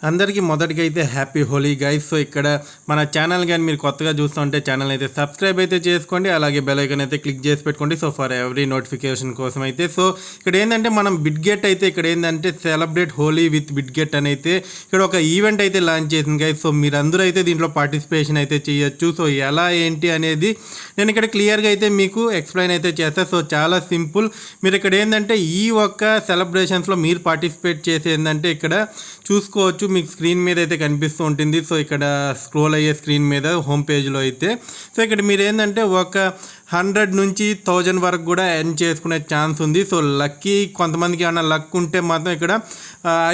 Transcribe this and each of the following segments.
అందరికీ మొదటిగా అయితే హ్యాపీ హోలీ గైస్. సో ఇక్కడ మన ఛానల్ కానీ మీరు కొత్తగా చూస్తుంటే ఛానల్ అయితే సబ్స్క్రైబ్ అయితే చేసుకోండి, అలాగే బెల్ ఐకాన్ అయితే క్లిక్ చేసి పెట్టుకోండి. సో ఫర్ ఎవ్రీ నోటిఫికేషన్ కోసం అయితే సో ఇక్కడ ఏంటంటే మనం బిట్గెట్ అయితే ఇక్కడ ఏంటంటే సెలబ్రేట్ హోలీ విత్ బిట్గెట్ అని అయితే ఇక్కడ ఒక ఈవెంట్ అయితే లాంచ్ చేసింది గైస్. సో మీరందరూ అయితే దీంట్లో పార్టిసిపేషన్ అయితే చేయొచ్చు. సో ఎలా ఏంటి అనేది నేను ఇక్కడ క్లియర్గా అయితే మీకు ఎక్స్ప్లెయిన్ అయితే చేస్తాను. సో చాలా సింపుల్. మీరు ఇక్కడ ఏంటంటే ఈ ఒక్క సెలబ్రేషన్స్లో మీరు పార్టిసిపేట్ చేసి ఏంటంటే ఇక్కడ చూసుకోవచ్చు, మీకు స్క్రీన్ మీద అయితే కనిపిస్తూ ఉంటుంది. సో ఇక్కడ స్క్రోల్ అయ్యే స్క్రీన్ మీద హోమ్ పేజ్లో అయితే సో ఇక్కడ మీరు ఏంటంటే ఒక 100 నుంచి 1000 వరకు కూడా ఎర్న్ చేసుకునే ఛాన్స్ ఉంది. సో లక్కీ కొంతమందికి ఏమైనా లక్ ఉంటే మాత్రం ఇక్కడ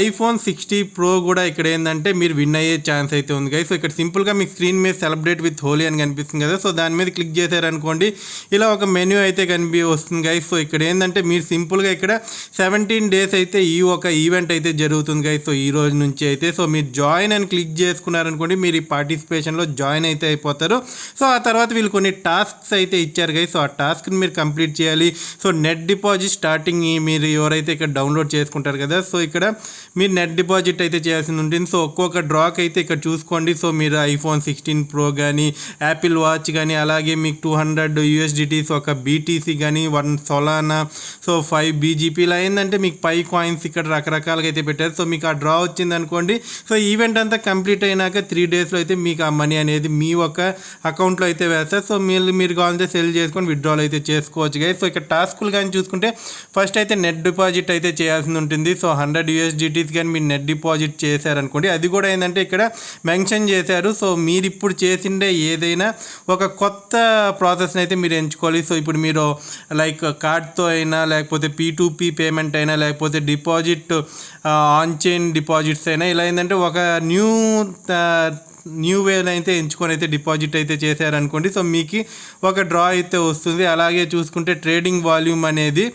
iPhone 60 Pro కూడా ఇక్కడ ఏంటంటే మీరు విన్ అయ్యే ఛాన్స్ అయితే ఉంది గైస్. సో ఇక్కడ సింపుల్గా మీకు స్క్రీన్ మీద సెలబ్రేట్ విత్ హోలీ అని కనిపిస్తుంది కదా, సో దాని మీద క్లిక్ చేశారనుకోండి ఇలా ఒక మెన్యూ అయితే వస్తుంది గైస్. సో ఇక్కడ ఏంటంటే మీరు సింపుల్గా ఇక్కడ 17 డేస్ అయితే ఈ ఒక ఈవెంట్ అయితే జరుగుతుంది గైస్. సో ఈ రోజు నుంచి అయితే సో మీరు జాయిన్ అని క్లిక్ చేసుకున్నారనుకోండి, మీరు ఈ పార్టిసిపేషన్లో జాయిన్ అయితే అయిపోతారు. సో ఆ తర్వాత వీళ్ళు కొన్ని టాస్క్స్ అయితే ఇచ్చారు గైస్. సో ఆ టాస్క్ని మీరు కంప్లీట్ చేయాలి. సో నెట్ డిపాజిట్ స్టార్టింగ్ మీరు ఎవరైతే ఇక్కడ డౌన్లోడ్ చేసుకుంటారు కదా, సో ఇక్కడ మీరు నెట్ డిపాజిట్ అయితే చేయాల్సి ఉంటుంది. సో ఒక్కొక్క డ్రాక్ అయితే ఇక్కడ చూసుకోండి. సో మీరు iPhone 16 Pro కానీ యాపిల్ వాచ్ కానీ అలాగే మీకు 200 USDTs ఒక BTC కానీ 1 Solana సో 5 BGP ఇలా ఏంటంటే మీకు పై కాయిన్స్ ఇక్కడ రకరకాలుగా అయితే పెట్టారు. సో మీకు ఆ డ్రా వచ్చింది అనుకోండి, సో ఈవెంట్ అంతా కంప్లీట్ అయినాక 3 డేస్లో అయితే మీకు ఆ మనీ అనేది మీ ఒక అకౌంట్లో అయితే వేస్తారు. సో మీరు కావాలంటే సెల్ చేసుకొని విత్డ్రాల్ అయితే చేసుకోవచ్చు గైస్. సో ఇక్కడ టాస్కులు కానీ చూసుకుంటే ఫస్ట్ అయితే నెట్ డిపాజిట్ అయితే చేయాల్సి ఉంటుంది. సో 100 USDTs కానీ మీరు నెట్ డిపాజిట్ చేశారనుకోండి, అది కూడా ఏంటంటే ఇక్కడ మెన్షన్ చేశారు. సో మీరు ఇప్పుడు చేసిండే ఏదైనా ఒక కొత్త ప్రాసెస్ని అయితే మీరు ఎంచుకోవాలి. సో ఇప్పుడు మీరు లైక్ కార్డ్తో అయినా లేకపోతే P2P పేమెంట్ అయినా లేకపోతే డిపాజిట్ ఆన్ చైన్ డిపాజిట్స్ అయినా ఇలా ఏంటంటే ఒక న్యూ వేలో అయితే ఎంచుకొని అయితే డిపాజిట్ అయితే చేశారనుకోండి, సో మీకు ఒక డ్రా అయితే వస్తుంది. అలాగే చూసుకుంటే ట్రేడింగ్ వాల్యూమ్ అనేది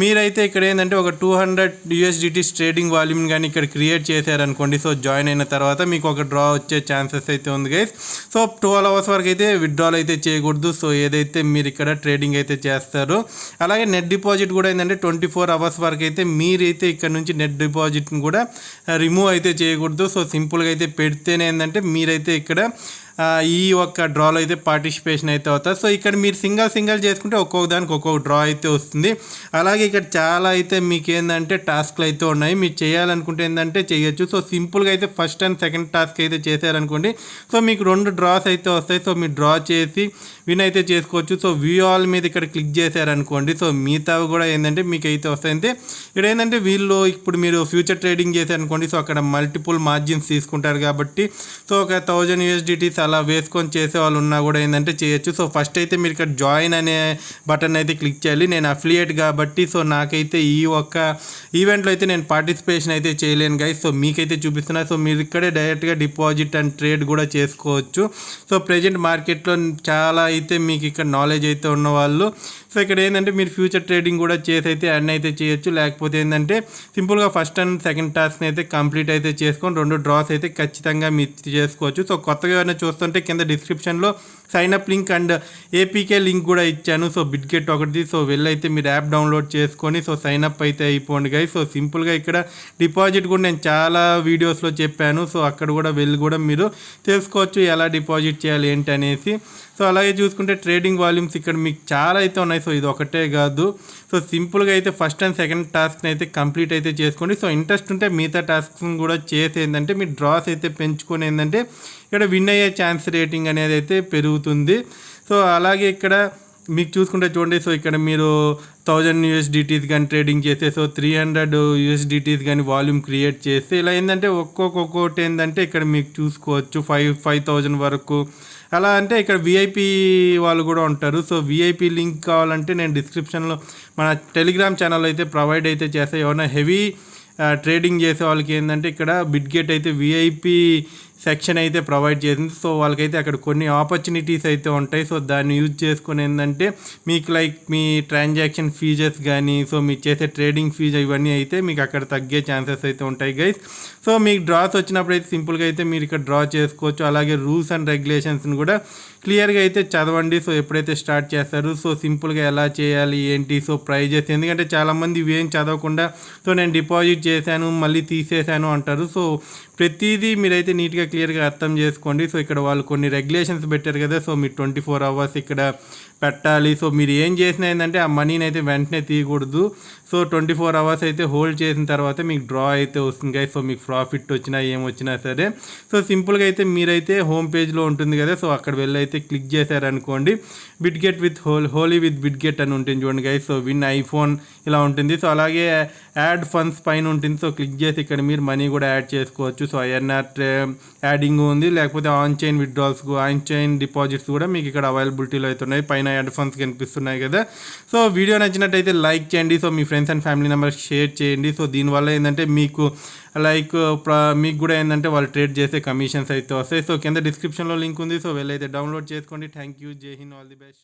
మీరైతే ఇక్కడ ఏంటంటే ఒక 200 USDTs ట్రేడింగ్ వాల్యూమ్ కానీ ఇక్కడ క్రియేట్ చేశారనుకోండి, సో జాయిన్ అయిన తర్వాత మీకు ఒక డ్రా వచ్చే ఛాన్సెస్ అయితే ఉంది గైస్. సో 12 అవర్స్ వరకు అయితే విత్డ్రాల్ అయితే చేయకూడదు. సో ఏదైతే మీరు ఇక్కడ ట్రేడింగ్ అయితే చేస్తారో అలాగే నెట్ డిపాజిట్ కూడా ఏంటంటే 24 అవర్స్ వరకు అయితే మీరైతే ఇక్కడ నుంచి నెట్ డిపాజిట్ని కూడా రిమూవ్ అయితే చేయకూడదు. సో సింపుల్గా అయితే పెడితేనే ఏంటంటే మీరైతే ఇక్కడ ఈ ఒక్క డ్రాలో అయితే పార్టిసిపేషన్ అయితే అవుతుంది. సో ఇక్కడ మీరు సింగిల్ చేసుకుంటే ఒక్కొక్క దానికి ఒక్కొక్క డ్రా అయితే వస్తుంది. అలాగే ఇక్కడ చాలా అయితే మీకు ఏంటంటే టాస్క్లు అయితే ఉన్నాయి, మీరు చేయాలనుకుంటే ఏంటంటే చేయొచ్చు. సో సింపుల్గా అయితే ఫస్ట్ అండ్ సెకండ్ టాస్క్ అయితే చేశారనుకోండి, సో మీకు 2 డ్రాస్ అయితే వస్తాయి. సో మీరు డ్రా చేసి విన్ అయితే చేసుకోవచ్చు. సో వ్యూ ఆల్ మీద ఇక్కడ క్లిక్ చేశారనుకోండి, సో మిగతావి కూడా ఏంటంటే మీకు అయితే వస్తాయి. అంటే ఇక్కడ ఏంటంటే వీళ్ళు ఇప్పుడు మీరు ఫ్యూచర్ ట్రేడింగ్ చేశారనుకోండి, సో అక్కడ మల్టిపుల్ మార్జిన్స్ తీసుకుంటారు కాబట్టి సో ఒక 1000 USDTs అలా వేసుకొని చేసే వాళ్ళు ఉన్నా కూడా ఏంటంటే చేయొచ్చు. సో ఫస్ట్ అయితే మీరు ఇక్కడ జాయిన్ అనే బటన్ అయితే క్లిక్ చేయాలి. నేను అఫిలియేట్ కాబట్టి సో నాకైతే ఈ ఒక్క ఈవెంట్లో అయితే నేను పార్టిసిపేషన్ అయితే చేయలేను గైస్. సో మీకైతే చూపిస్తున్నా. సో మీరు ఇక్కడే డైరెక్ట్గా డిపాజిట్ అండ్ ట్రేడ్ కూడా చేసుకోవచ్చు. సో ప్రెజెంట్ మార్కెట్లో చాలా అయితే మీకు ఇక్కడ నాలెడ్జ్ అయితే ఉన్నవాళ్ళు సో ఇక్కడ ఏంటంటే మీరు ఫ్యూచర్ ట్రేడింగ్ కూడా చేసి అయితే అర్న్ అయితే చేయొచ్చు. లేకపోతే ఏంటంటే సింపుల్గా ఫస్ట్ అండ్ సెకండ్ టాస్క్ని అయితే కంప్లీట్ అయితే చేసుకొని 2 డ్రాస్ అయితే ఖచ్చితంగా మీరు చేసుకోవచ్చు. సో కొత్తగా ఏమైనా చూస్తుంటే కింద డిస్క్రిప్షన్లో sign up link and APK link కూడా ఇచ్చాను. సో బిట్గెట్ ఒకటి. సో వెళ్ళైతే మీరు యాప్ డౌన్లోడ్ చేసుకొని సో సైన్ అప్ అయితే అయిపోండి గైస్. సో సింపుల్గా ఇక్కడ డిపాజిట్ కూడా నేను చాలా వీడియోస్లో చెప్పాను. సో అక్కడ కూడా వెళ్ళి కూడా మీరు తెలుసుకోవచ్చు ఎలా డిపాజిట్ చేయాలి ఏంటి అనేసి. సో అలాగే చూసుకుంటే ట్రేడింగ్ వాల్యూమ్స్ ఇక్కడ మీకు చాలా అయితే ఉన్నాయి. సో ఇది ఒకటే కాదు. సో సింపుల్గా అయితే ఫస్ట్ అండ్ సెకండ్ టాస్క్ని అయితే కంప్లీట్ అయితే చేసుకోండి. సో ఇంట్రెస్ట్ ఉంటే మిగతా టాస్క్ని కూడా చేసి ఏంటంటే మీ డ్రాస్ అయితే పెంచుకొని ఏంటంటే ఇక్కడ విన్ అయ్యే ఛాన్స్ రేటింగ్ అనేది అయితే పెరుగుతుంది. సో అలాగే ఇక్కడ మీకు చూసుకుంటే చూడండి, సో ఇక్కడ మీరు 1000 USDTs కానీ ట్రేడింగ్ చేస్తే సో 300 USDTs కానీ వాల్యూమ్ క్రియేట్ చేస్తే ఇలా ఏంటంటే ఒక్కొక్కటి ఏంటంటే ఇక్కడ మీకు చూసుకోవచ్చు 5000 వరకు అలా. అంటే ఇక్కడ VIP వాళ్ళు కూడా ఉంటారు. సో VIP లింక్ కావాలంటే నేను డిస్క్రిప్షన్లో మన టెలిగ్రామ్ ఛానల్ అయితే ప్రొవైడ్ అయితే చేస్తాను. ఎవరైనా హెవీ ట్రేడింగ్ చేసే వాళ్ళకి ఏంటంటే ఇక్కడ బిట్గెట్ అయితే VIP సెక్షన్ అయితే ప్రొవైడ్ చేసింది. సో వాళ్ళకైతే అక్కడ కొన్ని ఆపర్చునిటీస్ అయితే ఉంటాయి. సో దాన్ని యూజ్ చేసుకుని ఏంటంటే మీకు లైక్ మీ ట్రాన్సాక్షన్ ఫీజెస్ కానీ, సో మీరు చేసే ట్రేడింగ్ ఫీజ్ ఇవన్నీ అయితే మీకు అక్కడ తగ్గే ఛాన్సెస్ అయితే ఉంటాయి గైస్. సో మీకు డ్రాస్ వచ్చినప్పుడు అయితే సింపుల్గా అయితే మీరు ఇక్కడ డ్రా చేసుకోవచ్చు. అలాగే రూల్స్ అండ్ రెగ్యులేషన్స్ని కూడా క్లియర్గా అయితే చదవండి. సో ఎప్పుడైతే స్టార్ట్ చేస్తారు సో సింపుల్గా ఎలా చేయాలి ఏంటి, సో ప్రైజెస్, ఎందుకంటే చాలామంది ఇవేం చదవకుండా సో నేను డిపాజిట్ చేశాను మళ్ళీ తీసేశాను అంటారు. సో ప్రతిదీ మీరైతే నీట్గా క్లియర్గా అర్థం చేసుకోండి. సో ఇక్కడ వాళ్ళు కొన్ని రెగ్యులేషన్స్ పెట్టారు కదా, సో మీరు 24 hours ఇక్కడ పెట్టాలి. సో మీరు ఏం చేసినా ఏంటంటే ఆ మనీని అయితే వెంటనే తీయకూడదు. సో 24 hours అయితే హోల్డ్ చేసిన తర్వాత మీకు డ్రా అయితే వస్తుంది గైస్. సో మీకు ప్రాఫిట్ వచ్చినా ఏమొచ్చినా సరే సో సింపుల్గా అయితే మీరైతే హోమ్ పేజ్లో ఉంటుంది కదా, సో అక్కడ వెళ్ళి అయితే క్లిక్ చేశారనుకోండి బిట్గెట్ విత్ హోలీ విత్ బిట్గెట్ అని ఉంటుంది చూడండి గైస్. సో విన్ ఐఫోన్ ఇలా ఉంటుంది. సో అలాగే యాడ్ ఫండ్స్ పైన ఉంటుంది. సో క్లిక్ చేసి ఇక్కడ మీరు మనీ కూడా యాడ్ చేసుకోవచ్చు. సో ఐఎన్ఆర్ యాడింగ్ ఉంది, లేకపోతే on chain withdrawals, on chain deposits కూడా మీకు ఇక్కడ అవైలబిలిటీలో అయితే ఉన్నాయి. పైన యాడ్ ఫండ్స్ కనిపిస్తున్నాయి కదా. సో వీడియో నచ్చినట్టయితే లైక్ చేయండి. So me friends and family members share చేయండి. సో దీనివల్ల ఏంటంటే మీకు లైక్ మీకు కూడా ఏంటంటే వాళ్ళు ట్రేడ్ చేసే కమిషన్స్ అయితే వస్తాయి. సో కింద డిస్క్రిప్షన్లో లింక్ ఉంది. సో వెళ్ళైతే డౌన్లోడ్ చేసుకోండి. Thank you. జై హింద్. All the best.